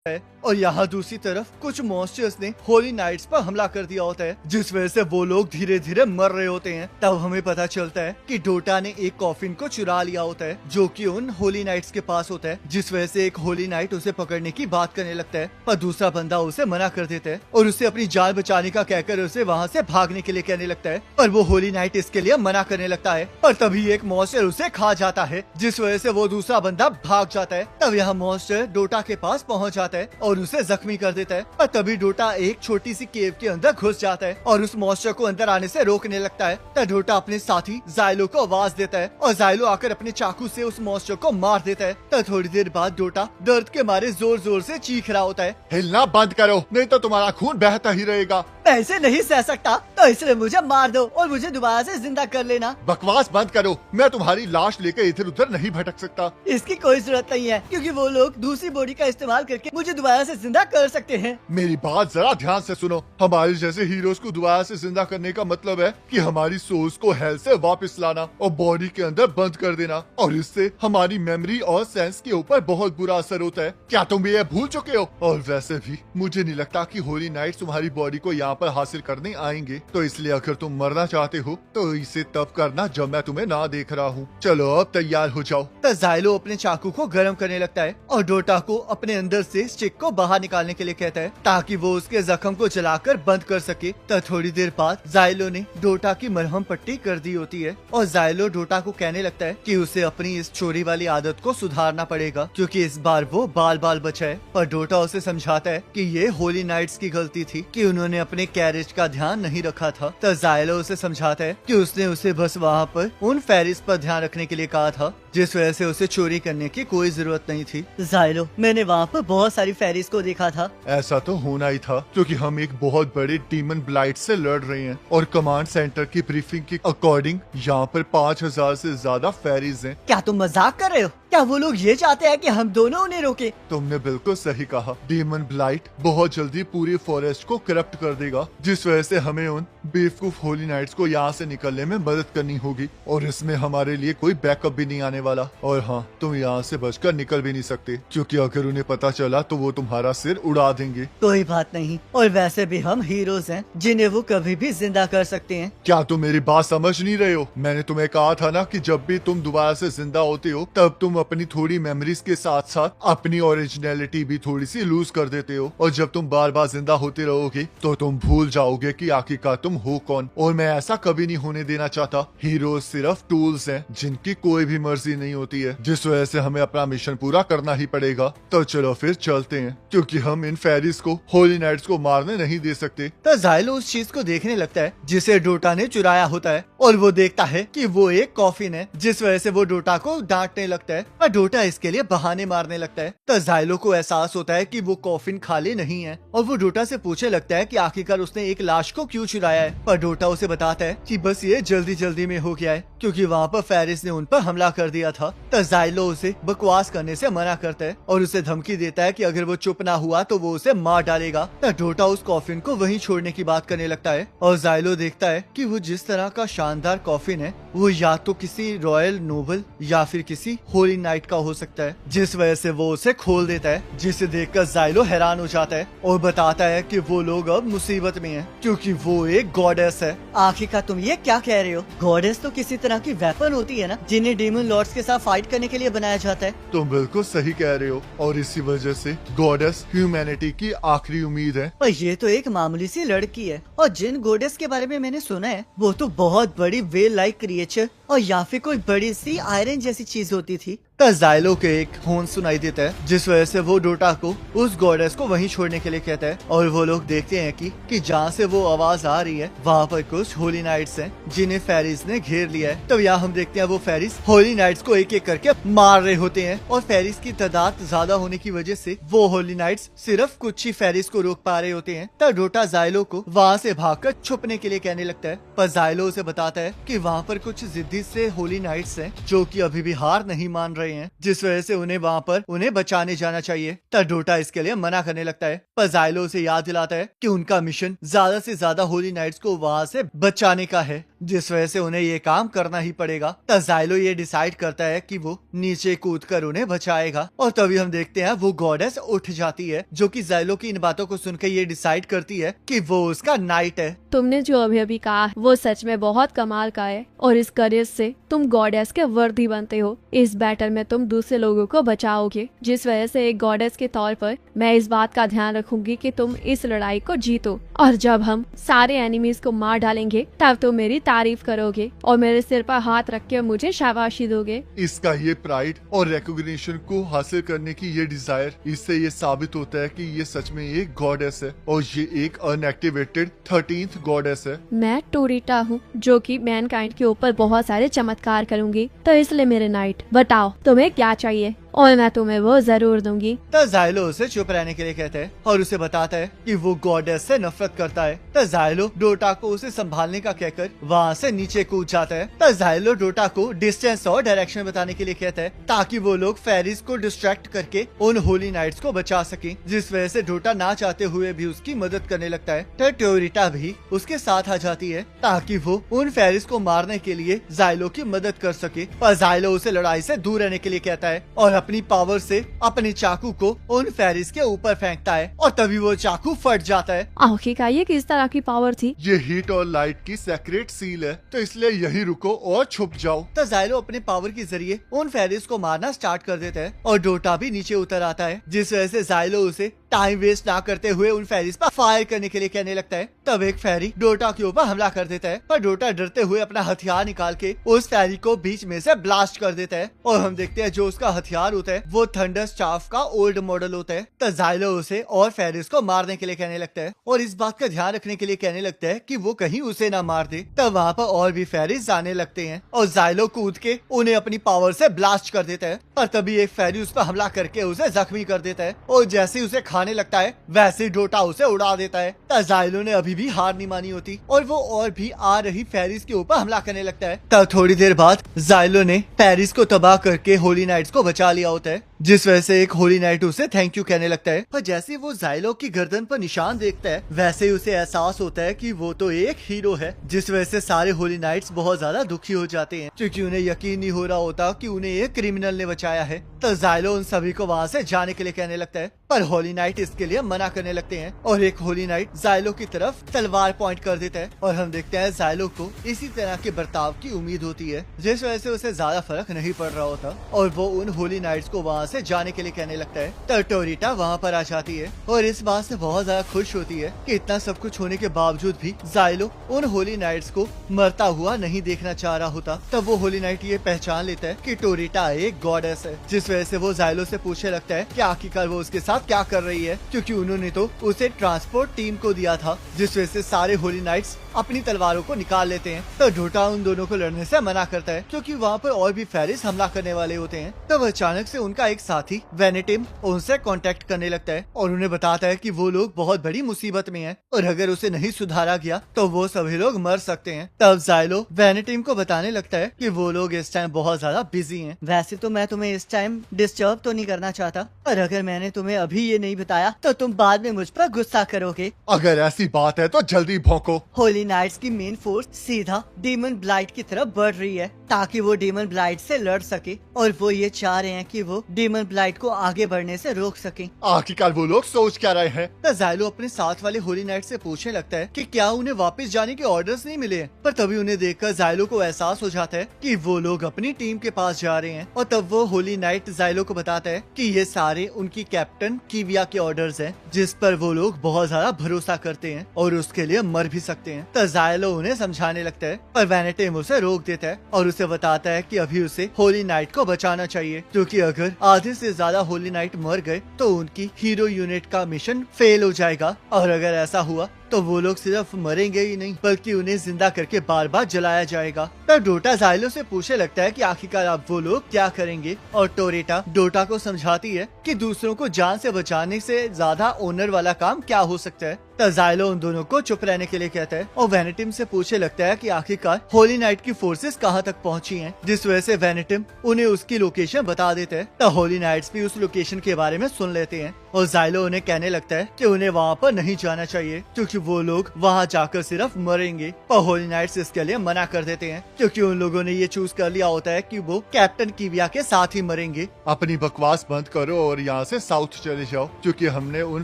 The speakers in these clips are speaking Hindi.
है। और यहाँ दूसरी तरफ कुछ मॉन्स्टर्स ने होली नाइट्स पर हमला कर दिया होता है, जिस वजह से वो लोग धीरे धीरे मर रहे होते हैं। तब हमें पता चलता है कि डोटा ने एक कॉफिन को चुरा लिया होता है, जो कि उन होली नाइट्स के पास होता है, जिस वजह से एक होली नाइट उसे पकड़ने की बात करने लगता है। पर दूसरा बंदा उसे मना कर देता है और उसे अपनी जान बचाने का कहकर उसे वहाँ से भागने के लिए कहने लगता है। पर वो होली नाइट इसके लिए मना करने लगता है। पर तभी एक मॉन्स्टर उसे खा जाता है, जिस वजह से वो दूसरा बंदा भाग जाता है। तब यह मॉन्स्टर डोटा के पास पहुँच जाता है और उसे जख्मी कर देता है। पर तभी डोटा एक छोटी सी केव के अंदर घुस जाता है और उस मॉन्स्टर को अंदर आने से रोकने लगता है। तब डोटा अपने साथी जाइलो को आवाज देता है और जाइलो आकर अपने चाकू से उस मॉन्स्टर को मार देता है। तब थोड़ी देर बाद डोटा दर्द के मारे जोर जोर से चीख रहा होता है। हिलना बंद करो, नहीं तो तुम्हारा खून बहता ही रहेगा। मैं इसे नहीं सह सकता, तो इसलिए मुझे मार दो और मुझे दोबारा से जिंदा कर लेना। बकवास बंद करो, मैं तुम्हारी लाश लेकर इधर उधर नहीं भटक सकता। इसकी कोई जरूरत नहीं है, क्योंकि वो लोग दूसरी बॉडी का इस्तेमाल करके मुझे दोबारा से जिंदा कर सकते हैं। मेरी बात जरा ध्यान से सुनो, हमारे जैसे हीरोज को दोबारा से जिंदा करने का मतलब है कि हमारी सोल्स को हेल से वापस लाना और बॉडी के अंदर बंद कर देना, और इससे हमारी मेमोरी और सेंस के ऊपर बहुत बुरा असर होता है। क्या तुम ये भूल चुके हो? और वैसे भी मुझे नहीं लगता कि होली नाइट्स तुम्हारी बॉडी को यहाँ पर हासिल करने आएंगे, तो इसलिए अगर तुम मरना चाहते हो तो इसे तब करना जब मैं तुम्हें ना देख रहा हूँ। चलो अब तैयार हो जाओ। तब जाइलो अपने चाकू को गर्म करने लगता है और डोटा को अपने अंदर से स्टिक को बाहर निकालने के लिए कहता है, ताकि वो उसके जख्म को जलाकर बंद कर सके। तब थोड़ी देर बाद जाइलो ने डोटा की मरहम पट्टी कर दी होती है और जाइलो डोटा को कहने लगता है कि उसे अपनी इस चोरी वाली आदत को सुधारना पड़ेगा, क्योंकि इस बार वो बाल बाल बचा है। पर डोटा उसे समझाता है कि ये होली नाइट्स की गलती थी कि उन्होंने अपने कैरेज का ध्यान नहीं रखा था। तब जाइलो उसे समझाता है कि उसने उसे बस वहाँ पर उन फेरिस पर ध्यान रखने के लिए कहा था, जिस वजह से उसे चोरी करने की कोई जरूरत नहीं थी। जाइलो, मैंने वहाँ पर बहुत सारी फेरिस को देखा था। ऐसा तो होना ही था, क्योंकि हम एक बहुत बड़े डीमन ब्लाइट से लड़ रहे हैं और कमांड सेंटर की ब्रीफिंग के अकॉर्डिंग यहाँ पर 5000 से ज्यादा फेरीज हैं। क्या तुम मजाक कर रहे हो? क्या वो लोग ये चाहते हैं कि हम दोनों उन्हें रोके? तुमने बिल्कुल सही कहा। डीमन ब्लाइट बहुत जल्दी पूरी फॉरेस्ट को करप्ट कर देगा, जिस वजह से हमें उन बेवकूफ होली नाइट्स को यहाँ से निकलने में मदद करनी होगी, और इसमें हमारे लिए कोई बैकअप भी नहीं आने वाला। और हाँ, तुम यहाँ से बचकर निकल भी नहीं सकते, क्योंकि अगर उन्हें पता चला तो वो तुम्हारा सिर उड़ा देंगे। कोई बात नहीं, और वैसे भी हम हीरोज हैं जिन्हें वो कभी भी जिंदा कर सकते हैं। क्या तुम मेरी बात समझ नहीं रहे हो? मैंने तुम्हें कहा था ना कि जब भी तुम दोबारा से जिंदा होते हो तब तुम अपनी थोड़ी मेमोरीज के साथ साथ अपनी ओरिजिनलिटी भी थोड़ी सी लूज कर देते हो, और जब तुम बार बार जिंदा होते रहोगे तो तुम भूल जाओगे कि आखिरकार तुम हो कौन। और मैं ऐसा कभी नहीं होने देना चाहता। हीरोज सिर्फ टूल्स हैं जिनकी कोई भी मर्जी नहीं होती है, जिस वजह से हमें अपना मिशन पूरा करना ही पड़ेगा। तो चलो फिर चलते हैं, क्योंकि हम इन फेरिस को होली नाइट्स को मारने नहीं दे सकते। तो जाइलो उस चीज को देखने लगता है जिसे डोटा ने चुराया होता है, और वो देखता है कि वो एक कॉफिन है, जिस वजह से वो डोटा को डांटने लगता है और डोटा इसके लिए बहाने मारने लगता है। तो जाइलो को एहसास होता है कि वो कॉफिन खाली नहीं है, और वो डोटा से पूछने लगता है कि आखिरकार उसने एक लाश को क्यों चुराया है। पर डोटा उसे बताता है कि बस ये जल्दी जल्दी में हो गया है, क्योंकि वहाँ पर फेरिस ने उन पर हमला कर दिया था। तो जाइलो उसे बकवास करने से मना करता है और उसे धमकी देता है कि अगर वो चुप ना हुआ तो वो उसे मार डालेगा। तो डोटा उस कॉफिन को वहीं छोड़ने की बात करने लगता है, और जाइलो देखता है कि वो जिस तरह का शानदार कॉफिन है वो या तो किसी रॉयल नोबल या फिर किसी होली नाइट का हो सकता है, जिस वजह से वो उसे खोल देता है, जिसे देखकर जाइलो हैरान हो जाता है और बताता है कि वो लोग अब मुसीबत में हैं, क्योंकि वो एक गॉडेस है। आखिरकार तुम ये क्या कह रहे हो? गॉडेस तो किसी तरह की वेपन होती है ना, जिन्हें डेमन लॉर्ड्स के साथ फाइट करने के लिए बनाया जाता है। तुम बिल्कुल सही कह रहे हो, और इसी वजह से गॉडेस ह्यूमैनिटी की आखिरी उम्मीद है। पर ये तो एक मामूली सी लड़की है, और जिन गॉडेस के बारे में मैंने सुना है वो तो बहुत बड़ी वेल लाइक क्रिएचर और या फिर कोई बड़ी सी आयरन जैसी चीज होती थी। तब जाइलो के एक होन सुनाई देता है, जिस वजह से वो डोटा को उस गॉडेस को वहीं छोड़ने के लिए कहता है, और वो लोग देखते हैं कि जहाँ से वो आवाज आ रही है वहाँ पर कुछ होली नाइट्स हैं जिन्हें फेरिस ने घेर लिया है। तब यहाँ हम देखते हैं वो फेरिस होली नाइट्स को एक एक करके मार रहे होते हैं, और फेरिस की तादाद ज्यादा होने की वजह से वो होली नाइट्स सिर्फ कुछ ही फेरिस को रोक पा रहे होते हैं। तब डोटा जाइलो को वहाँ से भागकर छुपने के लिए कहने लगता है, पर जाइलो उसे बताता है कि वहाँ पर कुछ जिद्दी से होली नाइट्स हैं जो कि अभी भी हार नहीं मान रहे रहे हैं, जिस वजह से उन्हें वहाँ पर उन्हें बचाने जाना चाहिए। तब डोटा इसके लिए मना करने लगता है, पर जाइलो उसे याद दिलाता है कि उनका मिशन ज्यादा से ज्यादा होली नाइट्स को वहाँ से बचाने का है, जिस वजह से उन्हें ये काम करना ही पड़ेगा। तब जाइलो ये डिसाइड करता है कि वो नीचे कूदकर उन्हें बचाएगा, और तभी हम देखते हैं वो गॉडेस उठ जाती है, जो कि जाइलो की इन बातों को सुनकर ये डिसाइड करती है कि वो उसका नाइट है। तुमने जो अभी अभी कहा वो सच में बहुत कमाल का है, और इस करेज से तुम गॉडेस के वर्दी बनते हो। इस बैटल में तुम दूसरे लोगों को बचाओगे, जिस वजह से एक गॉडेस के तौर पर मैं इस बात का ध्यान रखूंगी कि तुम इस लड़ाई को जीतो, और जब हम सारे एनिमीज को मार डालेंगे तब तुम मेरी तारीफ करोगे और मेरे सिर पर हाथ रख के मुझे शाबाशी दोगे। इसका ये प्राइड और रिकॉग्निशन को हासिल करने की ये डिजायर, इससे ये साबित होता है कि ये सच में एक गॉडेस है, और ये एक अनएक्टिवेटेड 13th गॉडेस है। मैं टोरिटा हूँ, जो कि मैनकाइंड के ऊपर बहुत सारे चमत्कार करूंगी, तो इसलिए मेरे नाइट बताओ तुम्हें क्या चाहिए और मैं तुम्हें वो जरूर दूंगी। तब जाइलो उसे चुप रहने के लिए कहता है और उसे बताता है कि वो गॉडेस से नफरत करता है। तब जाइलो डोटा को उसे संभालने का कहकर वहाँ से नीचे कूद जाता है। तब जाइलो डोटा को डिस्टेंस और डायरेक्शन बताने के लिए कहता है, ताकि वो लोग फेरिस को डिस्ट्रैक्ट करके उन होली नाइट्स को बचा सके, जिस वजह से डोटा ना चाहते हुए भी उसकी मदद करने लगता है। तब टोरिटा भी उसके साथ आ जाती है, ताकि वो उन फेरिस को मारने के लिए जाइलो की मदद कर सके। पर जाइलो उसे लड़ाई से दूर रहने के लिए कहता है और अपनी पावर से अपने चाकू को उन फेरिस के ऊपर फेंकता है, और तभी वो चाकू फट जाता है। आखिरकार ये किस तरह की पावर थी? ये हीट और लाइट की सेक्रेट सील है, तो इसलिए यही रुको और छुप जाओ। तो जाइलो अपने पावर के जरिए उन फेरिस को मारना स्टार्ट कर देता है, और डोटा भी नीचे उतर आता है, जिस वजह से जाइलो उसे टाइम वेस्ट ना करते हुए उन फेरिस पर फायर करने के लिए कहने लगता है। तब एक फेरी डोटा के ऊपर हमला कर देता है, पर डोटा डरते हुए अपना हथियार निकाल के उस फेरी को बीच में से ब्लास्ट कर देता है, और हम देखते हैं जो उसका हथियार होता है वो थंडर स्टाफ का ओल्ड मॉडल होता है। तो जाइलो उसे और फेरिस को मारने के लिए कहने लगता है, और इस बात का ध्यान रखने के लिए कहने लगता है कि वो कहीं उसे ना मार दे। तब वहाँ पर और भी फेरिस आने लगते हैं, और जाइलो कूद के उन्हें अपनी पावर से ब्लास्ट कर देता है, पर तभी एक फेरी उस पर हमला करके उसे जख्मी कर देता है, और जैसे ही उसे खाने लगता है वैसे ही डोटा उसे उड़ा देता है। तब जाइलो ने अभी भी हार नहीं मानी होती, और वो और भी आ रही फेरिस के ऊपर हमला करने लगता है। तब थोड़ी देर बाद जाइलो ने पेरिस को तबाह करके होली नाइट्स को बचा लिया होता है, जिस वजह से एक होली नाइट उसे थैंक यू कहने लगता है। पर जैसे वो जाइलो की गर्दन पर निशान देखता है, वैसे ही उसे एहसास होता है कि वो तो एक हीरो है, जिस वजह से सारे होली नाइट्स बहुत ज्यादा दुखी हो जाते हैं, क्योंकि उन्हें यकीन नहीं हो रहा होता कि उन्हें एक क्रिमिनल ने बचाया है। तो जाइलो उन सभी को वहाँ से जाने के लिए कहने लगता है, पर होली नाइट इसके लिए मना करने लगते हैं, और एक होली नाइट जाइलो की तरफ तलवार पॉइंट कर देता है, और हम देखते हैं जाइलो को इसी तरह के बर्ताव की उम्मीद होती है, जिस वजह से उसे ज्यादा फर्क नहीं पड़ रहा होता, और वो उन होली नाइट्स को वहाँ से जाने के लिए कहने लगता है। तो टोरिटा वहाँ पर आ जाती है, और इस बात से बहुत ज्यादा खुश होती है कि इतना सब कुछ होने के बावजूद भी जाइलो उन होली नाइट्स को मरता हुआ नहीं देखना चाह रहा होता। तब वो होली नाइट ये पहचान लेता है कि टोरिटा एक गॉडेस है, जिस वजह से वो जाइलो से पूछने लगता है कि आखिरकार वो उसके साथ क्या कर रही है, क्योंकि उन्होंने तो उसे ट्रांसपोर्ट टीम को दिया था, जिस वजह से सारे होली नाइट्स अपनी तलवारों को निकाल लेते हैं। तो डोटा उन दोनों को लड़ने से मना करता है, क्योंकि वहाँ पर और भी फेरिस हमला करने वाले होते हैं। तब अचानक से उनका एक साथी वेनेटिम उनसे कांटेक्ट करने लगता है, और उन्हें बताता है कि वो लोग बहुत बड़ी मुसीबत में हैं, और अगर उसे नहीं सुधारा गया तो वो सभी लोग मर सकते हैं। तब जाइलो वेनेटिम को बताने लगता है कि वो लोग इस टाइम बहुत ज्यादा बिजी हैं। वैसे तो मैं तुम्हें इस टाइम डिस्टर्ब तो नहीं करना चाहता, पर अगर मैंने तुम्हें अभी ये नहीं बताया तो तुम बाद में मुझ पर गुस्सा करोगे। अगर ऐसी बात है तो जल्दी भौंको। होली नाइट्स की मेन फोर्स सीधा डीमन ब्लाइट की तरफ बढ़ रही है, ताकि वो डीमन ब्लाइट से लड़ सके, और वो ये चाह रहे हैं कि वो डीमन ब्लाइट को आगे बढ़ने से रोक सके। आखिरकार वो लोग सोच क्या रहे हैं? तो जाइलो अपने साथ वाले होली नाइट से पूछने लगता है कि क्या उन्हें वापस जाने के ऑर्डर्स नहीं मिले हैं, पर तभी उन्हें देखकर जाइलो को एहसास हो जाता है कि वो लोग अपनी टीम के पास जा रहे हैं, और तब वो होली नाइट जाइलो को बताता है कि ये सारे उनकी कैप्टन किविया के ऑर्डर्स हैं, जिस पर वो लोग बहुत ज्यादा भरोसा करते हैं और उसके लिए मर भी सकते हैं। तो जाइलो उन्हें समझाने लगता है, पर वेनेटिम उसे रोक देता है और उसे बताता है कि अभी उसे होली नाइट को बचाना चाहिए, क्योंकि अगर आधे से ज्यादा होली नाइट मर गए तो उनकी हीरो यूनिट का मिशन फेल हो जाएगा, और अगर ऐसा हुआ तो वो लोग सिर्फ मरेंगे ही नहीं बल्कि उन्हें जिंदा करके बार बार जलाया जाएगा। तब डोटा जाइलो से पूछने लगता है कि आखिरकार अब वो लोग क्या करेंगे, और टोरेटा डोटा को समझाती है कि दूसरों को जान से बचाने से ज्यादा ऑनर वाला काम क्या हो सकता है। तब जाइलो उन दोनों को चुप रहने के लिए कहता है और वेनेटिम से पूछने लगता है कि आखिरकार होली नाइट की फोर्सेस कहाँ तक पहुँची हैं, जिस वजह से वेनेटिम उन्हें उसकी लोकेशन बता देता है। तब होली नाइट्स भी उस लोकेशन के बारे में सुन लेते हैं और जाइलो उन्हें कहने लगता है कि उन्हें वहाँ पर नहीं जाना चाहिए क्योंकि वो लोग वहाँ जाकर सिर्फ मरेंगे। और होली नाइट्स इसके लिए मना कर देते हैं क्योंकि उन लोगों ने ये चूज कर लिया होता है कि वो कैप्टन कीविया के साथ ही मरेंगे। अपनी बकवास बंद करो और यहाँ से साउथ चले जाओ, क्योंकि हमने उन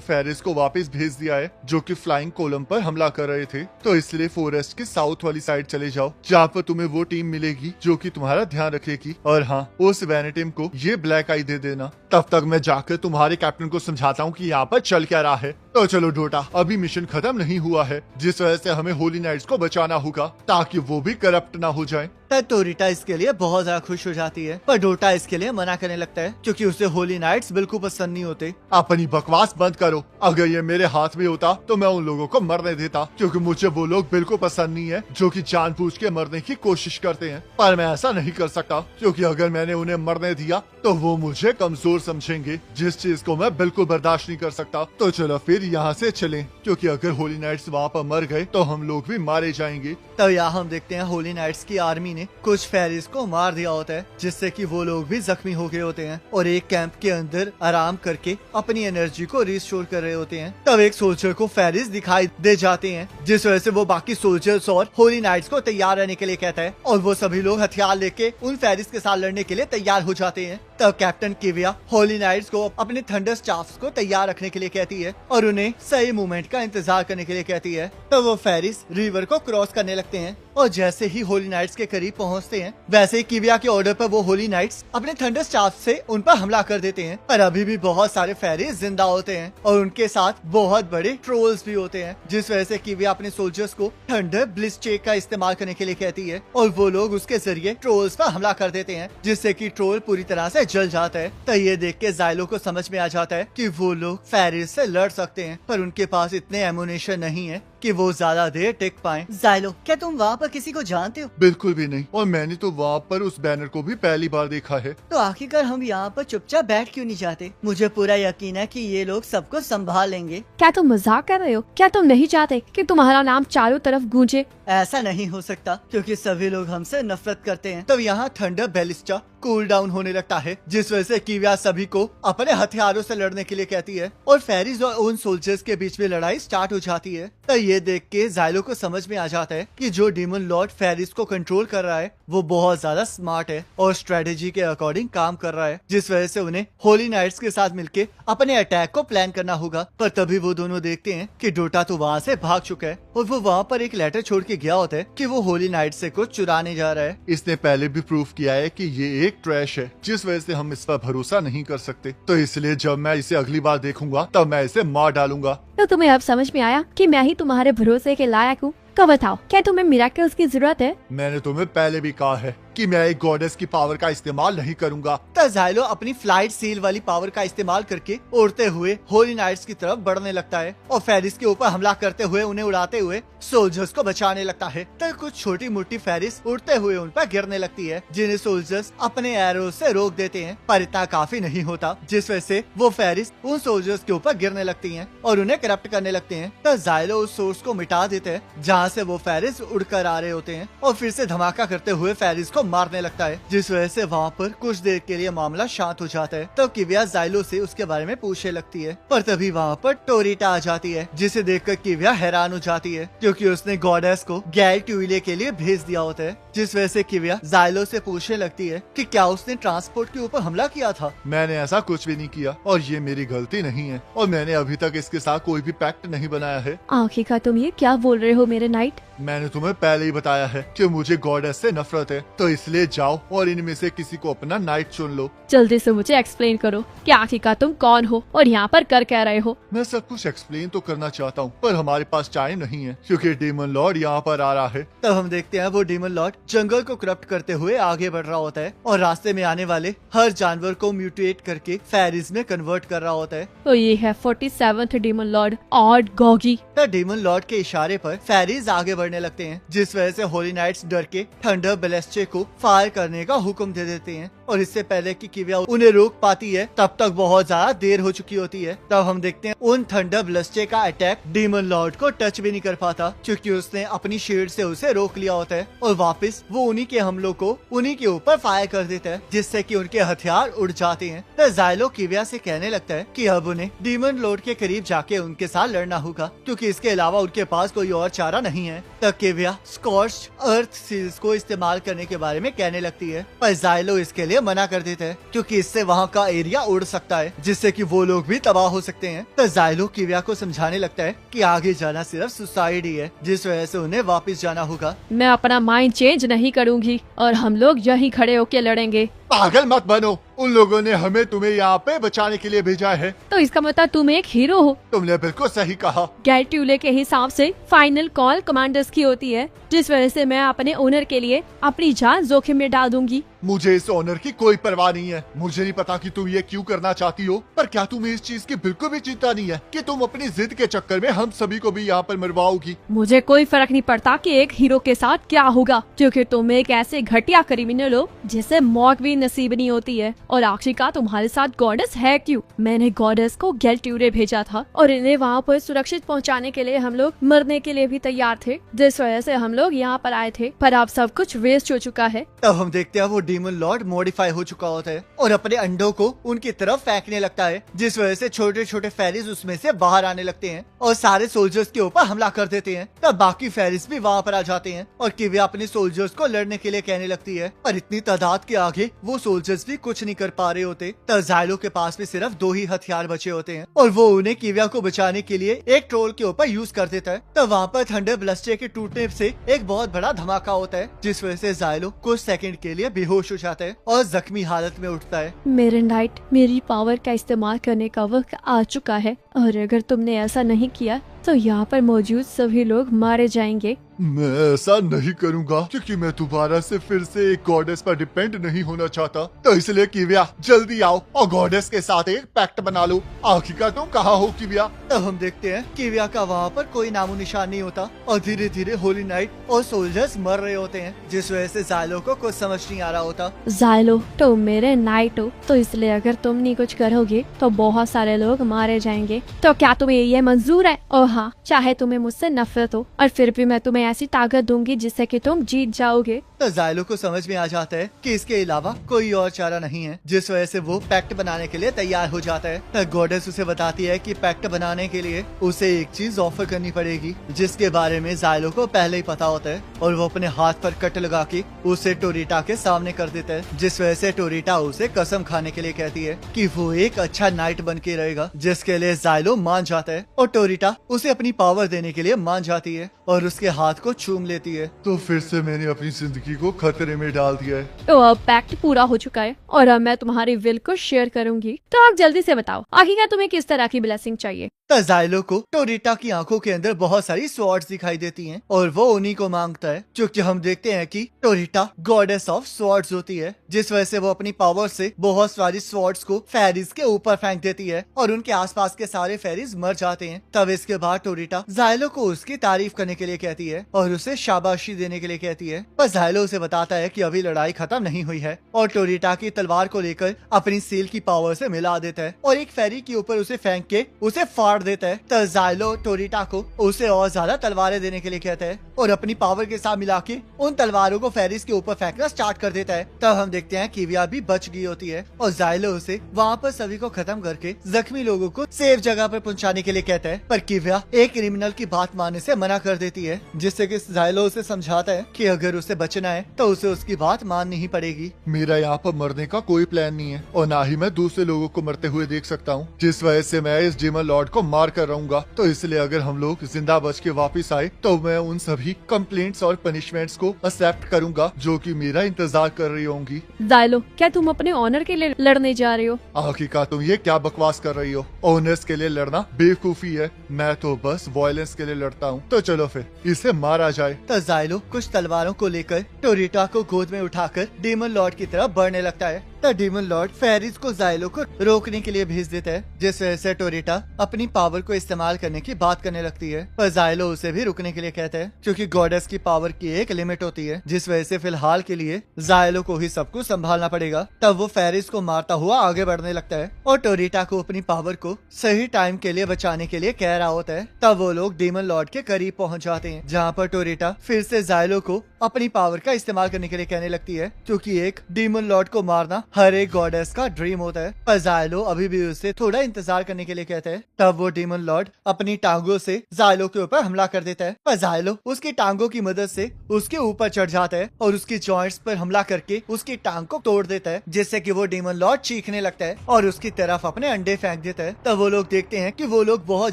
फेरिस को वापस भेज दिया है जो कि फ्लाइंग कोलम पर हमला कर रहे थे। तो इसलिए फॉरेस्ट के साउथ वाली साइड चले जाओ जहाँ पर तुम्हें वो टीम मिलेगी जो कि तुम्हारा ध्यान रखेगी। और हाँ, उस वेनेटिम को ये ब्लैक आई दे देना। तब तक मैं जाकर तुम्हारे कैप्टन को समझाता हूँ कि यहाँ पर चल क्या रहा है। तो चलो डोटा, अभी मिशन खत्म नहीं हुआ है, जिस वजह से हमें होली नाइट्स को बचाना होगा ताकि वो भी करप्ट ना हो जाए। तब टोरिटा इसके लिए बहुत ज्यादा खुश हो जाती है, पर डोटा इसके लिए मना करने लगता है क्योंकि उसे होली नाइट्स बिल्कुल पसंद नहीं होते। अपनी बकवास बंद करो। अगर ये मेरे हाथ में होता तो मैं उन लोगों को मरने देता, क्योंकि मुझे वो लोग बिल्कुल पसंद नहीं है जो कि जानबूझ के मरने की कोशिश करते हैं। पर मैं ऐसा नहीं कर सकता क्योंकि अगर मैंने उन्हें मरने दिया तो वो मुझे कमजोर समझेंगे, जिस चीज को मैं बिल्कुल बर्दाश्त नहीं कर सकता। तो चलो फिर यहाँ से चलें, क्योंकि अगर होली नाइट्स वहाँ पर मर गए तो हम लोग भी मारे जाएंगे। तब यहाँ हम देखते हैं होली नाइट्स की आर्मी ने कुछ फेरिस को मार दिया होता है, जिससे कि वो लोग भी जख्मी हो गए होते हैं और एक कैंप के अंदर आराम करके अपनी एनर्जी को रिस्टोर कर रहे होते हैं। तब एक सोल्जर को फेरिस दिखाई दे जाते हैं, जिस वजह से वो बाकी सोल्जर्स और होली नाइट्स को तैयार रहने के लिए कहता है और वो सभी लोग हथियार लेके उन फेरिस के साथ लड़ने के लिए तैयार हो जाते हैं। तब कैप्टन कीविया होली नाइट्स को अपने थंडर स्टाफ्स को तैयार रखने के लिए कहती है और उन्हें सही मूवमेंट का इंतजार करने के लिए कहती है। तो वो फेरिस रिवर को क्रॉस करने लगते हैं और जैसे ही होली नाइट्स के करीब पहुंचते हैं, वैसे ही कीविया के ऑर्डर पर वो होली नाइट्स अपने थंडर स्टाफ से उन पर हमला कर देते हैं। पर अभी भी बहुत सारे फेरिस जिंदा होते हैं और उनके साथ बहुत बड़े ट्रोल्स भी होते हैं, जिस वजह से कीविया अपने सोल्जर्स को थंडर ब्लिस्टेक का इस्तेमाल करने के लिए कहती है और वो लोग उसके जरिए ट्रोल्स पर हमला कर देते हैं, जिससे कि ट्रोल पूरी तरह से जल जाता है। तो ये देख के जाइलो को समझ में आ जाता है कि वो लोग फेरिस से लड़ सकते हैं, पर उनके पास इतने एमुनेशन नहीं है कि वो ज्यादा देर टिक पाएं। जाइलो, क्या तुम वहाँ पर किसी को जानते हो? बिल्कुल भी नहीं, और मैंने तो वहाँ पर उस बैनर को भी पहली बार देखा है। तो आखिरकार हम यहाँ पर चुपचाप बैठ क्यों नहीं जाते? मुझे पूरा यकीन है कि ये लोग सबको संभाल लेंगे। क्या तुम मजाक कर रहे हो? क्या तुम नहीं चाहते कि तुम्हारा नाम चारों तरफ गूंजे? ऐसा नहीं हो सकता क्योंकि सभी लोग हमसे नफरत करते हैं। तब यहाँ थंडर बेलिस्टा कूल डाउन होने लगता है, जिस वजह से कीविया सभी को अपने हथियारों से लड़ने के लिए कहती है और फेरिस और उन सोल्जर्स के बीच में लड़ाई स्टार्ट हो जाती है। तो ये देख के जाइलो को समझ में आ जाता है कि जो डीमन लॉर्ड फेरिस को कंट्रोल कर रहा है वो बहुत ज्यादा स्मार्ट है और स्ट्रेटेजी के अकॉर्डिंग काम कर रहा है, जिस वजह से उन्हें होली नाइट्स के साथ मिलके अपने अटैक को प्लान करना होगा। पर तभी वो दोनों देखते हैं कि डोटा तो वहाँ से भाग चुका है और वो वहाँ पर एक लेटर छोड़ के गया होता है कि वो होली नाइट से कुछ चुराने जा रहा है। इसने पहले भी प्रूफ किया है कि ये एक ट्रैश है, जिस वजह से हम इस पर भरोसा नहीं कर सकते। तो इसलिए जब मैं इसे अगली बार देखूंगा तब मैं इसे मार डालूंगा। तो तुम्हें अब समझ में आया कि मैं ही तुम्हारे भरोसे के लायक हूँ? तो बताओ, क्या तुम्हें मिरेकल्स की जरूरत है? मैंने तुम्हें पहले भी कहा है कि मैं एक गॉडेस की पावर का इस्तेमाल नहीं करूंगा। तब जाइलो अपनी फ्लाइट सील वाली पावर का इस्तेमाल करके उड़ते हुए होली नाइट्स की तरफ बढ़ने लगता है और फेरिस के ऊपर हमला करते हुए उन्हें उड़ाते हुए सोल्जर्स को बचाने लगता है। तब कुछ छोटी मोटी फेरिस उड़ते हुए उन पर गिरने लगती है, जिन्हें सोल्जर्स अपने एरो से रोक देते हैं, पर इतना काफी नहीं होता, जिस वजह से वो फेरिस उन सोल्जर्स के ऊपर गिरने लगती हैं और उन्हें करप्ट करने लगते हैं। तब जाइलो उस सोर्स को मिटा देते हैं जहाँ से वो फेरिस उड़कर आ रहे होते हैं और फिर से धमाका करते हुए फेरिस को मारने लगता है, जिस वजह से वहाँ पर कुछ देर के लिए मामला शांत हो जाता है। तब कीविया जाइलो से उसके बारे में पूछने लगती है, पर तभी वहाँ पर टोरिटा आ जाती है, जिसे देखकर कीविया हैरान हो जाती है क्योंकि उसने गॉडेस को गैल ट्यूले के लिए भेज दिया होता है, जिस वजह से कीविया जाइलो से पूछने लगती है कि क्या उसने ट्रांसपोर्ट के ऊपर हमला किया था। मैंने ऐसा कुछ भी नहीं किया और ये मेरी गलती नहीं है और मैंने अभी तक इसके साथ कोई भी पैक्ट नहीं बनाया है। आखिरकार तुम ये क्या बोल रहे हो मेरे नाइट? मैंने तुम्हें पहले ही बताया है कि मुझे गॉडेस से नफरत है, तो इसलिए जाओ और इनमें से किसी को अपना नाइट चुन लो। जल्दी से मुझे एक्सप्लेन करो कि आखिरकार तुम कौन हो और यहाँ पर कर क्या रहे हो। मैं सब कुछ एक्सप्लेन तो करना चाहता हूँ, पर हमारे पास टाइम नहीं है क्योंकि डीमन लॉर्ड यहाँ पर आ रहा है। तब हम देखते हैं वो डीमन लॉर्ड जंगल को करप्ट करते हुए आगे बढ़ रहा होता है और रास्ते में आने वाले हर जानवर को म्यूटेट करके फेरीज में कन्वर्ट कर रहा होता है। तो ये है 47th डीमन लॉर्ड ऑड गॉगी। तब डीमन लॉर्ड के इशारे पर फेरीज आगे बढ़ने लगते हैं, जिस वजह से होली नाइट्स डर के थंडर ब्लेस्टे को फायर करने का हुक्म दे देते हैं। और इससे पहले कि किविया उन्हें रोक पाती है तब तक बहुत ज्यादा देर हो चुकी होती है। तब हम देखते हैं उन थंडर ब्लेस्टे का अटैक डीमन लॉर्ड को टच भी नहीं कर पाता क्योंकि उसने अपनी शील्ड से उसे रोक लिया होता है और वापस वो उन्हीं के हमलों को उन्हीं के ऊपर फायर कर देता है, जिससे कि उनके हथियार उड़ जाते हैं। तो जाइलो किविया से कहने लगता है कि अब उन्हें डीमन लॉर्ड के करीब जाके उनके साथ लड़ना होगा क्योंकि इसके अलावा उनके पास कोई और चारा नहीं है। तब किविया स्कॉर्च अर्थ सील्स को इस्तेमाल करने के बारे में कहने लगती है, पर जाइलो इसके लिए मना कर देता है क्योंकि इससे वहाँ का एरिया उड़ सकता है, जिससे कि वो लोग भी तबाह हो सकते हैं। तो जाइलो किविया को समझाने लगता है कि आगे जाना सिर्फ सुसाइड ही है, जिस वजह से उन्हें वापस जाना होगा। मैं अपना माइंड चेंज नहीं करूंगी और हम लोग यहीं खड़े होके लड़ेंगे। पागल मत बनो, उन लोगों ने हमें तुम्हें यहाँ पे बचाने के लिए भेजा है। तो इसका मतलब तुम एक हीरो हो। तुमने बिल्कुल सही कहा। गैल्ट्यूले के हिसाब से फाइनल कॉल कमांडर्स की होती है, जिस वजह से मैं अपने ओनर के लिए अपनी जान जोखिम में डाल दूंगी। मुझे इस ऑनर की कोई परवाह नहीं है। मुझे नहीं पता कि तुम ये क्यों करना चाहती हो, पर क्या तुम्हें इस चीज की बिल्कुल भी चिंता नहीं है कि तुम अपनी जिद के चक्कर में हम सभी को भी यहाँ पर मरवाओगी? मुझे कोई फर्क नहीं पड़ता कि एक हीरो के साथ क्या होगा, क्योंकि तुम एक ऐसे घटिया क्रिमिनल हो जिसे मौत भी नसीब नहीं होती है। और आखिरकार तुम्हारे साथ गॉडेस है क्यों? मैंने गॉडेस को गैल्ट्यूले भेजा था और इन्हें वहाँ पर सुरक्षित पहुँचाने के लिए हम लोग मरने के लिए भी तैयार थे, जिस वजह से हम लोग यहाँ पर आए थे। पर अब सब कुछ वेस्ट हो चुका है। तब हम देखते हैं वो डीमन लॉर्ड मॉडिफाई हो चुका होता है और अपने अंडों को उनकी तरफ फेंकने लगता है, जिस वजह से छोटे छोटे फेरिस उसमें से बाहर आने लगते हैं और सारे सोल्जर्स के ऊपर हमला कर देते हैं। तब बाकी फेरिस भी वहाँ पर आ जाते हैं और किविया अपने सोल्जर्स को लड़ने के लिए कहने लगती है, पर इतनी तादाद के आगे वो सोल्जर्स भी कुछ नहीं कर पा रहे होते। तब जाइलो के पास भी सिर्फ 2 ही हथियार बचे होते हैं और वो उन्हें किविया को बचाने के लिए एक ट्रोल के ऊपर यूज कर देता है। तब वहाँ पर थंडर ब्लस्टे के टूटने से एक बहुत बड़ा धमाका होता है, जिस वजह से जाइलो कुछ सेकंड के लिए बेहोश हो जाता है और जख्मी हालत में उठता है। मेरे नाइट, मेरी पावर का इस्तेमाल करने का वक्त आ चुका है और अगर तुमने ऐसा नहीं किया तो यहाँ पर मौजूद सभी लोग मारे जाएंगे। मैं ऐसा नहीं करूँगा क्योंकि मैं दोबारा से फिर से एक गॉडेस पर डिपेंड नहीं होना चाहता। तो इसलिए किविया जल्दी आओ और गॉडेस के साथ एक पैक्ट बना लो। आखिरकार तुम कहाँ हो किविया? तब हम देखते हैं किविया का वहाँ पर कोई नामो निशान नहीं होता और धीरे धीरे होली नाइट और सोल्जर्स मर रहे होते हैं, जिस वजह से जाइलो को कुछ समझ नहीं आ रहा होता। जाइलो, तुम मेरे नाइट हो, तो इसलिए अगर तुम नहीं कुछ करोगे तो बहुत सारे लोग मारे जाएंगे। तो क्या तुम्हें ये मंजूर है? और हाँ, चाहे तुम्हें मुझसे नफरत हो और फिर भी मैं तुम्हें ऐसी ताकत दूंगी जिससे कि तुम जीत जाओगे। तो जाइलो को समझ में आ जाता है कि इसके अलावा कोई और चारा नहीं है, जिस वजह से वो पैक्ट बनाने के लिए तैयार हो जाता है। तो गॉडेस उसे बताती है कि पैक्ट बनाने के लिए उसे एक चीज ऑफर करनी पड़ेगी, जिसके बारे में जाइलो को पहले ही पता होता है और वो अपने हाथ पर कट लगा के उसे टोरिटा के सामने कर देता है, जिस वजह से टोरिटा उसे कसम खाने के लिए कहती है कि वो एक अच्छा नाइट बन के रहेगा, जिसके लिए जाइलो मान जाता है और टोरिटा उसे अपनी पावर देने के लिए मान जाती है और उसके हाथ को चूम लेती है। तो फिर से मैंने अपनी जिंदगी को खतरे में डाल दिया है। तो अब पैक्ट पूरा हो चुका है और अब मैं तुम्हारी विल को शेयर करूंगी। तो आप जल्दी से बताओ आखिरकार तुम्हें किस तरह की ब्लेसिंग चाहिए? तो जाइलो को टोरिटा की आंखों के अंदर बहुत सारी स्वॉर्ड्स दिखाई देती हैं और वो उन्हीं को मांगता है, क्योंकि हम देखते हैं कि टोरिटा गॉडेस ऑफ स्वॉर्ड्स होती है, जिस वजह से वो अपनी पावर से बहुत सारी स्वॉर्ड्स को फेरिस के ऊपर फेंक देती है और उनके आसपास के सारे फेरिस मर जाते हैं। तब इसके बाद टोरिटा जाइलो को उसकी तारीफ करने के लिए कहती है और उसे शाबाशी देने के लिए कहती है, पर जाइलो उसे बताता है कि अभी लड़ाई खत्म नहीं हुई है और टोरिटा की तलवार को लेकर अपनी सील की पावर से मिला देता है और एक फेरी के ऊपर उसे फेंक के उसे फाड़ देता है। तो जाइलो टोरिटा को उसे और ज्यादा तलवारें देने के लिए कहता है और अपनी पावर के साथ मिला के उन तलवारों को फेरिस के ऊपर फेंकना स्टार्ट कर देता है। तब हम देखते हैं किविया भी बच गई होती है और जाइलो उसे वहाँ पर सभी को खत्म करके जख्मी लोगों को सेफ जगह पर पहुँचाने के लिए कहता है, पर किविया एक क्रिमिनल की बात मानने से मना कर देती है, जिससे कि जाइलो उसे समझाता है कि अगर उसे बचना है तो उसे उसकी बात माननी ही पड़ेगी। मेरा यहाँ पर मरने का कोई प्लान नहीं है और ना ही मैं दूसरे लोगों को मरते हुए देख सकता हूँ, जिस वजह से मैं इस डीमन लॉर्ड को मार कर रहूंगा। तो इसलिए अगर हम लोग जिंदा बच के वापिस आए तो मैं उन सभी सभी कंप्लेंट्स और पनिशमेंट्स को एक्सेप्ट करूंगा जो कि मेरा इंतजार कर रही होंगी। जाइलो, क्या तुम अपने ऑनर के लिए लड़ने जा रहे हो? आखिरकार तुम ये क्या बकवास कर रही हो? ओनर्स के लिए लड़ना बेवकूफी है, मैं तो बस वायलेंस के लिए लड़ता हूँ। तो चलो फिर इसे मारा जाए। तो जाइलो कुछ तलवारों को लेकर टोरिटा को गोद में उठाकर डीमन लॉर्ड की तरफ बढ़ने लगता है। तो डीमन लॉर्ड फेरिस को जाइलो को रोकने के लिए भेज देता है, जिस वजह से टोरिटा अपनी पावर को इस्तेमाल करने की बात करने लगती है। पर जाइलो उसे भी रुकने के लिए कहता है, क्योंकि गॉडेस की पावर की एक लिमिट होती है, जिस वजह से फिलहाल के लिए जाइलो को ही सब कुछ संभालना पड़ेगा। तब वो फेरिस को मारता हुआ आगे बढ़ने लगता है और टोरिटा को अपनी पावर को सही टाइम के लिए बचाने के लिए कह रहा होता है। तब वो लोग डीमन लॉर्ड के करीब पहुंच जाते हैं, जहाँ पर टोरिटा फिर से जाइलो को अपनी पावर का इस्तेमाल करने के लिए कहने लगती है, क्योंकि एक डीमन लॉर्ड को मारना हर एक गॉडेस का ड्रीम होता है। पर जाइलो अभी भी उससे थोड़ा इंतजार करने के लिए कहता है। तब वो डीमन लॉर्ड अपनी टांगों से जाइलो के ऊपर हमला कर देता है, पर जाइलो उसकी टांगों की मदद से उसके ऊपर चढ़ जाता है और उसकी जॉइंट्स पर हमला करके उसकी टांग को तोड़ देता है, जिससे कि वो डीमन लॉर्ड चीखने लगता है और उसकी तरफ अपने अंडे फेंक देता है। तब वो लोग देखते हैं कि वो लोग बहुत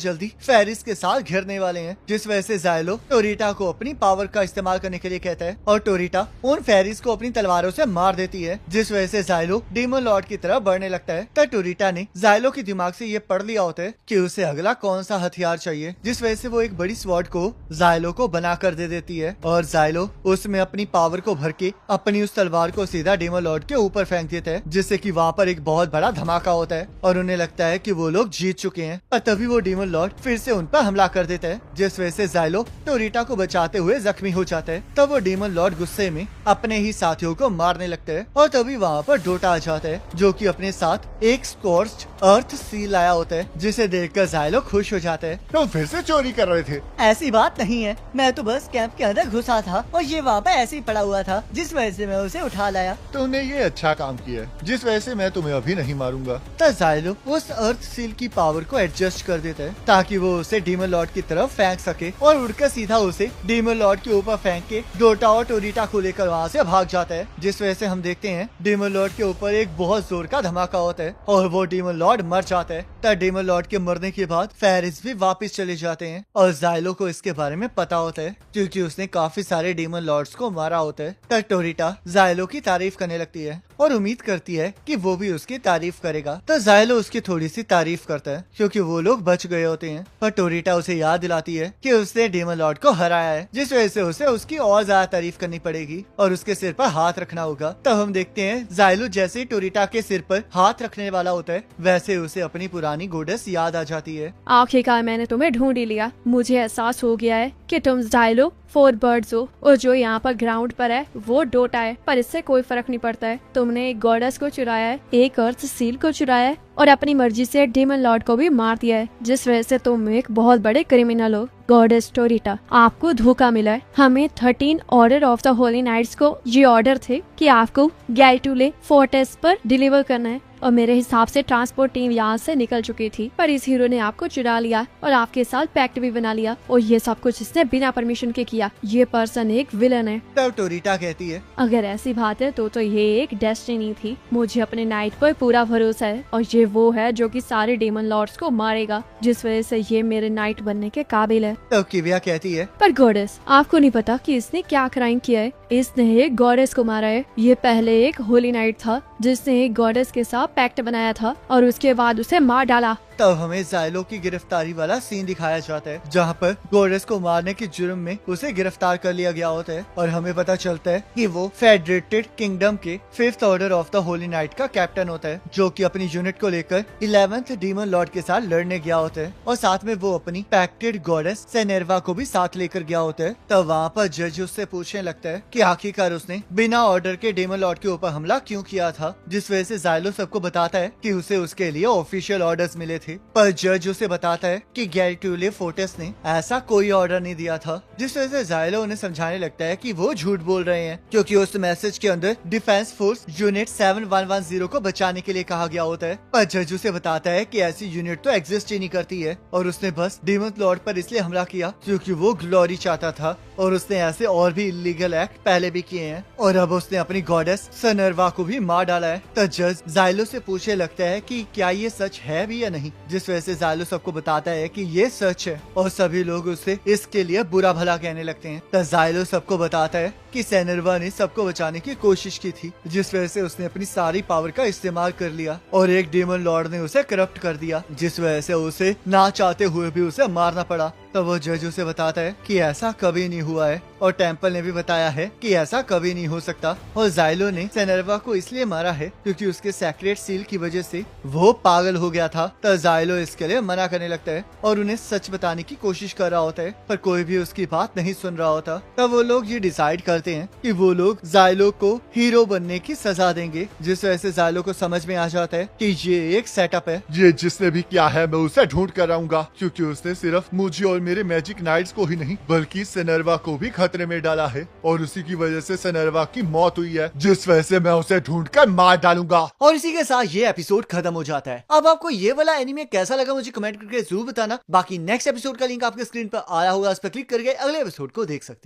जल्दी फेरिस के साथ घिरने वाले हैं, जिस वजह से जाइलो टोरिटा को अपनी पावर का इस्तेमाल करने के लिए कहता है और टोरिटा उन फेरिस को अपनी तलवारों से मार देती है, जिस वजह से जाइलो डीमन लॉर्ड की तरफ बढ़ने लगता है। तब टोरिटा ने जाइलो के दिमाग से ये पढ़ लिया होता है कि उसे अगला कौन सा हथियार चाहिए, जिस वजह से वो एक बड़ी स्वॉर्ड को जाइलो को बना कर दे देती है और जाइलो उसमें अपनी पावर को भर के अपनी उस तलवार को सीधा डीमन लॉर्ड के ऊपर फेंक देता है, जिससे कि वहाँ पर एक बहुत बड़ा धमाका होता है और उन्हें लगता है कि वो लोग जीत चुके हैं। और तभी वो डीमन लॉर्ड फिर से उन पर हमला कर देता है, जिस वजह से जाइलो टोरिटा को बचाते हुए जख्मी हो जाता है। तब वो डीमन लॉर्ड गुस्से में अपने ही साथियों को मारने लगता है और तभी वहाँ पर डोटा आ जाता है, जो कि अपने साथ एक स्कॉर्च्ड अर्थ सील लाया होता है, जिसे देखकर जाइलो खुश हो जाता है। तुम फिर से चोरी कर रहे थे? ऐसी बात नहीं है, मैं तो बस कैंप के अंदर घुसा था और ये वहाँ पे ऐसे ही पड़ा हुआ था, जिस वजह से मैं उसे उठा लाया। तुमने ये अच्छा काम किया है, जिस वजह से मैं तुम्हें अभी नहीं मारूंगा। तब जाइलो उस अर्थ सील की पावर को एडजस्ट कर देता है ताकि वो उसे डीमन लॉर्ड की तरफ फेंक सके और उड़कर सीधा उसे डीमन लॉर्ड के ऊपर फेंक के डोटा और टोरिटा को लेकर वहाँ से भाग जाता है, जिस वजह से हम देखते हैं डीमन लॉर्ड के ऊपर एक बहुत जोर का धमाका होता है और वो डीमन लॉर्ड मर जाता है। तब डीमन लॉर्ड के मरने के बाद फेरिस भी वापस चले जाते हैं और जाइलो को इसके बारे में पता होता है, क्योंकि उसने काफी सारे डीमन लॉर्ड्स को मारा होता है। तब टोरिटा जाइलो की तारीफ करने लगती है और उम्मीद करती है कि वो भी उसकी तारीफ करेगा। तो जाइलो उसकी थोड़ी सी तारीफ करता है, क्योंकि वो लोग बच गए होते हैं। पर टोरिटा उसे याद दिलाती है कि उसने डीमन लॉर्ड को हराया है, जिस वजह से उसे उसकी और ज्यादा तारीफ करनी पड़ेगी और उसके सिर पर हाथ रखना होगा। तब हम देखते हैं जाइलो जैसे ही टोरिटा के सिर पर हाथ रखने वाला होता है, वैसे उसे अपनी पुरानी गोडेस याद आ जाती है। आखिरकार मैंने तुम्हें ढूंढ ही लिया। मुझे एहसास हो गया है कि तुम जाइलो 4 बर्ड्स हो और जो यहाँ पर ग्राउंड पर है वो डोटा है, पर इससे कोई फर्क नहीं पड़ता है। तुमने एक गॉडेस को चुराया है, एक अर्थ सील को चुराया है और अपनी मर्जी से डीमन लॉर्ड को भी मार दिया है, जिस वजह से तुम एक बहुत बड़े क्रिमिनल हो। गॉडेस टोरिटा, आपको धोखा मिला है। हमें 13 order of the holy knights को ये ऑर्डर थे कि आपको गैल्टुले फोर्टेस पर डिलीवर करना है और मेरे हिसाब से ट्रांसपोर्ट टीम यहाँ से निकल चुकी थी, पर इस हीरो ने आपको चुरा लिया और आपके साथ पैक्ट भी बना लिया और ये सब कुछ इसने बिना परमिशन के किया। ये पर्सन एक विलन है। तब टोरिटा कहती है, अगर ऐसी बात है तो ये एक डेस्टिनी थी। मुझे अपने नाइट पर पूरा भरोसा है और ये वो है जो कि सारे डेमन लॉर्ड्स को मारेगा, जिस वजह से ये मेरे नाइट बनने के काबिल है। तब किविया कहती है, पर गॉडेस, आपको नहीं पता कि इसने क्या क्राइम किया है। इसने एक गॉडेस को मारा है। ये पहले एक होली नाइट था जिसने एक गॉडेस के साथ पैक्ट बनाया था और उसके बाद उसे मार डाला। तब हमें जाइलो की गिरफ्तारी वाला सीन दिखाया जाता है, जहाँ पर गॉडेस को मारने के जुर्म में उसे गिरफ्तार कर लिया गया होता है और हमें पता चलता है कि वो फेडरेटेड किंगडम के 5th order of the Holi night का कैप्टन होता है, जो कि अपनी यूनिट को लेकर 11th डीमन लॉर्ड के साथ लड़ने गया होता है और साथ में वो अपनी पैक्टेड गॉडेस सेनेरवा को भी साथ लेकर गया होता है। तब वहाँ पर जज उससे पूछने लगता है कि आखिरकार उसने बिना ऑर्डर के डीमन लॉर्ड के ऊपर हमला क्यों किया था, जिस वजह से जाइलो सबको बताता है कि उसे उसके लिए ऑफिशियल ऑर्डर्स मिले थे। पर जज उसे बताता है कि गैल्टुले फोर्टेस ने ऐसा कोई ऑर्डर नहीं दिया था, जिस वजह से जाइलो उन्हें समझाने लगता है कि वो झूठ बोल रहे हैं, क्योंकि उस मैसेज के अंदर डिफेंस फोर्स यूनिट 7110 को बचाने के लिए कहा गया होता है। पर जज उसे बताता है कि ऐसी यूनिट तो एग्जिस्ट ही नहीं करती है और उसने बस डीमन लॉर्ड पर इसलिए हमला किया क्योंकि वो ग्लोरी चाहता था और उसने ऐसे और भी इलीगल एक्ट पहले भी किए हैं और अब उसने अपनी गॉडेस सनरवा को भी मार डाला डाला है। तो जज जाइलो से पूछने लगता है कि क्या ये सच है भी या नहीं, जिस वजह से जाइलो सबको बताता है कि ये सच है और सभी लोग उससे इसके लिए बुरा भला कहने लगते हैं। तो जाइलो सबको बताता है कि सेनर्वा ने सबको बचाने की कोशिश की थी, जिस वजह से उसने अपनी सारी पावर का इस्तेमाल कर लिया और एक डेमन लॉर्ड ने उसे करप्ट कर दिया, जिस वजह से उसे ना चाहते हुए भी उसे मारना पड़ा। तो वो जज उसे बताता है कि ऐसा कभी नहीं हुआ है और टेम्पल ने भी बताया है कि ऐसा कभी नहीं हो सकता। और जाइलो ने सेनर्वा को इसलिए मारा है क्योंकि उसके सेक्रेट सील की वजह से वो पागल हो गया था। तो जाइलो इसके लिए मना करने लगता है और उन्हें सच बताने की कोशिश कर रहा होता है, पर कोई भी उसकी बात नहीं सुन रहा होता। तब वो लोग ये डिसाइड करते हैं कि वो लोग जाइलो को हीरो बनने की सजा देंगे, जिस वजह से जाइलो को समझ में आ जाता है कि ये एक सेटअप है। ये जिसने भी किया है मैं उसे ढूंढ कर आऊंगा, क्योंकि उसने सिर्फ मुझे और मेरे मैजिक नाइट्स को ही नहीं बल्कि सेनर्वा को भी खतरे में डाला है और उसी की वजह से सेनर्वा की मौत हुई है, जिस वजह से मैं उसे ढूंढकर मार डालूंगा। और इसी के साथ ये एपिसोड खत्म हो जाता है। अब आपको ये वाला एनीमे कैसा लगा मुझे कमेंट करके जरूर बताना। बाकी नेक्स्ट एपिसोड का लिंक आपके स्क्रीन पर आ रहा होगा, उस पर क्लिक करके अगले एपिसोड को देख सकते हैं।